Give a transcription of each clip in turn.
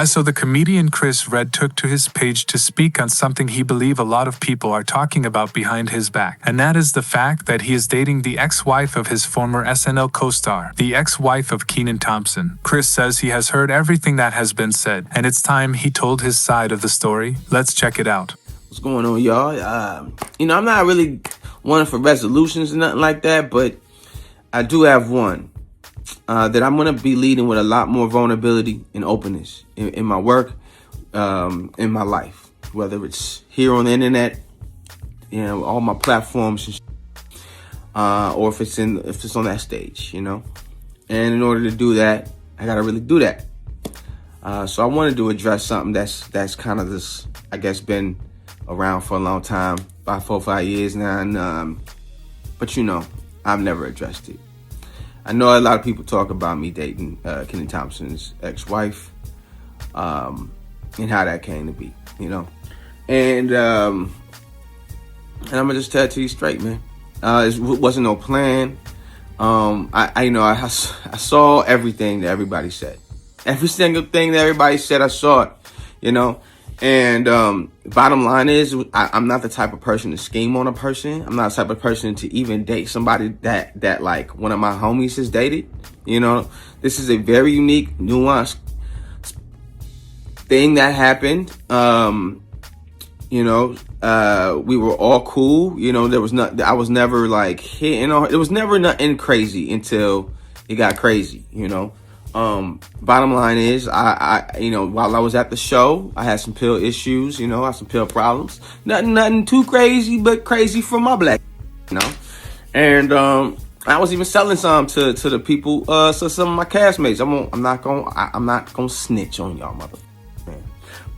So the comedian Chris Red took to his page to speak on something he believes a lot of people are talking about behind his back, and that is the fact that he is dating the ex-wife of his former SNL co-star, the ex-wife of Kenan Thompson. Chris says he has heard everything that has been said, and it's time he told his side of the story. Let's check it out. What's going on, y'all? I'm not really one for resolutions or nothing like that, but I do have one. That I'm going to be leading with a lot more vulnerability and openness in my work, in my life, whether it's here on the internet, all my platforms, or if it's on that stage, And in order to do that, I got to really do that. So I wanted to address something that's kind of this, I guess, been around for a long time, about 4 or 5 years now, but I've never addressed it. I know a lot of people talk about me dating Kenan Thompson's ex-wife, and how that came to be, And I'm gonna just tell it to you straight, man. It wasn't no plan. I saw everything that everybody said. Every single thing that everybody said, I saw it, And bottom line is, I'm not the type of person to scheme on a person. I'm not the type of person to even date somebody that like one of my homies has dated. This is a very unique, nuanced thing that happened. We were all cool. There was not. I was never like hitting. It was never nothing crazy until it got crazy. Bottom line is, I while I was at the show, I had some pill issues, I had some pill problems. Nothing too crazy, but crazy for my black, And I was even selling some to the people, so some of my castmates. I'm not gonna snitch on y'all, motherfucker.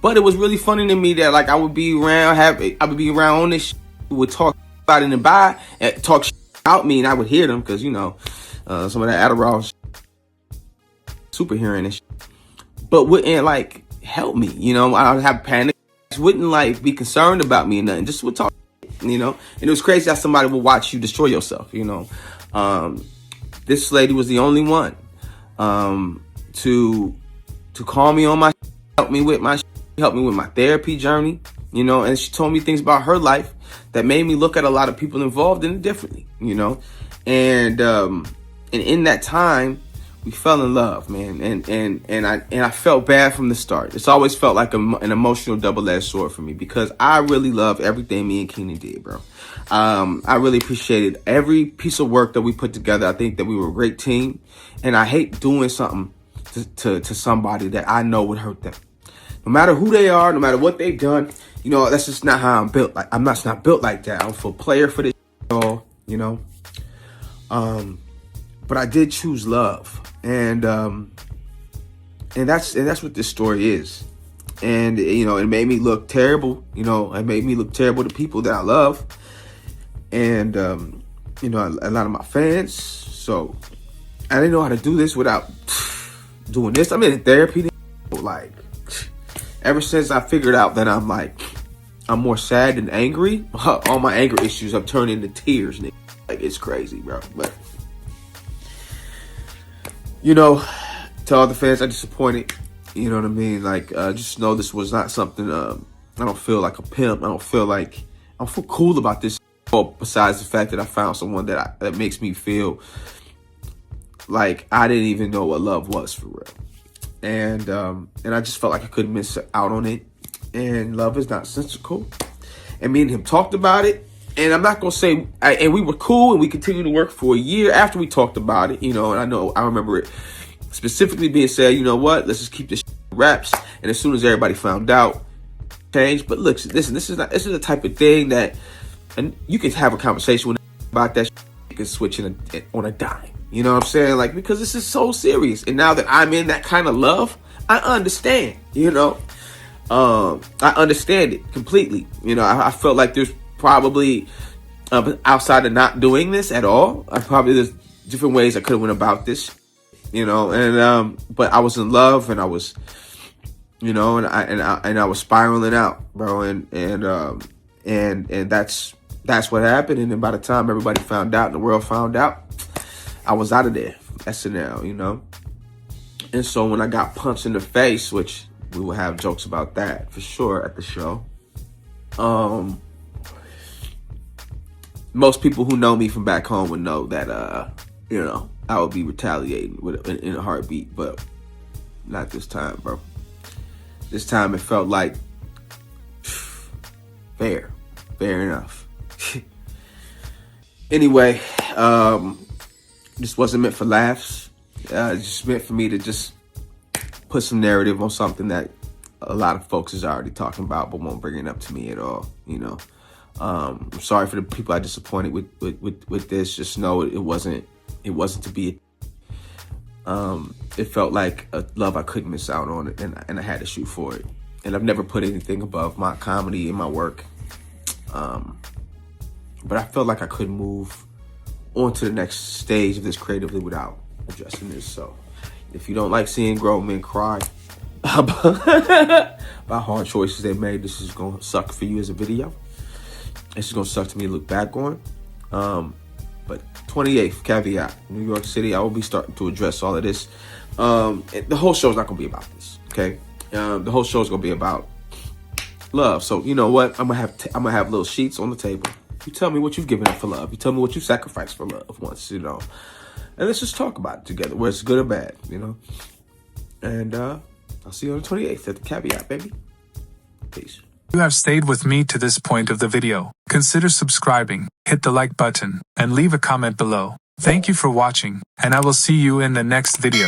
But it was really funny to me that like I would be around on this shit, who would talk about it in the bar and talk shit about me, and I would hear them because some of that Adderall shit, super hearing and shit, but wouldn't like help me. I would have panic, wouldn't like be concerned about me and nothing, just would talk, and it was crazy how somebody would watch you destroy yourself. This lady was the only one to call me on my shit, help me with my shit, help me with my therapy journey, and she told me things about her life that made me look at a lot of people involved in it differently, and in that time we fell in love, man, and I felt bad from the start. It's always felt like an emotional double-edged sword for me because I really love everything me and Kenan did, bro. I really appreciated every piece of work that we put together. I think that we were a great team, and I hate doing something to somebody that I know would hurt them. No matter who they are, no matter what they've done, that's just not how I'm built. Like I'm not built like that. I'm a full player for this, all, But I did choose love. And that's what this story is. And it made me look terrible. It made me look terrible to people that I love, and a lot of my fans. So I didn't know how to do this without doing this. I'm in therapy, like ever since I figured out that I'm more sad than angry. All my anger issues have turned into tears, nigga. Like it's crazy, bro. But to all the fans I disappointed, you know what I mean? Like, just know this was not something, I don't feel like a pimp. I don't feel cool about this, besides the fact that I found someone that makes me feel like I didn't even know what love was for real. And I just felt like I couldn't miss out on it. And love is not sensical. And me and him talked about it. And I'm not going to say, and we were cool and we continued to work for a year after we talked about it, and I remember it specifically being said, what, let's just keep this wraps. And as soon as everybody found out, changed. But look, listen, this is the type of thing that, and you can have a conversation with about that, you can switch on a dime. You know what I'm saying? Like, because this is so serious. And now that I'm in that kind of love, I understand, I understand it completely. I felt like there's probably outside of not doing this at all, there's different ways I could have went about this, but I was in love, and I was, and I was spiraling out, bro, and that's what happened. And then by the time everybody found out and the world found out, I was out of there, SNL, And so when I got punched in the face, which we will have jokes about that for sure at the show. Most people who know me from back home would know that, I would be retaliating in a heartbeat, but not this time, bro. This time it felt like fair enough. Anyway, this wasn't meant for laughs. It's just meant for me to just put some narrative on something that a lot of folks is already talking about, but won't bring it up to me at all. I'm sorry for the people I disappointed with this. Just know it wasn't to be. It felt like a love I couldn't miss out on, and I had to shoot for it. And I've never put anything above my comedy and my work. But I felt like I couldn't move on to the next stage of this creatively without addressing this. So if you don't like seeing grown men cry about hard choices they made, this is going to suck for you as a video. This is going to suck to me to look back on. But 28th, caveat, New York City, I will be starting to address all of this. The whole show is not going to be about this, okay? The whole show is going to be about love. So you know what? I'm gonna have little sheets on the table. You tell me what you've given up for love. You tell me what you sacrificed for love once, and let's just talk about it together, whether it's good or bad, And I'll see you on the 28th at the caveat, baby. Peace. You have stayed with me to this point of the video. Consider subscribing, hit the like button, and leave a comment below. Thank you for watching, and I will see you in the next video.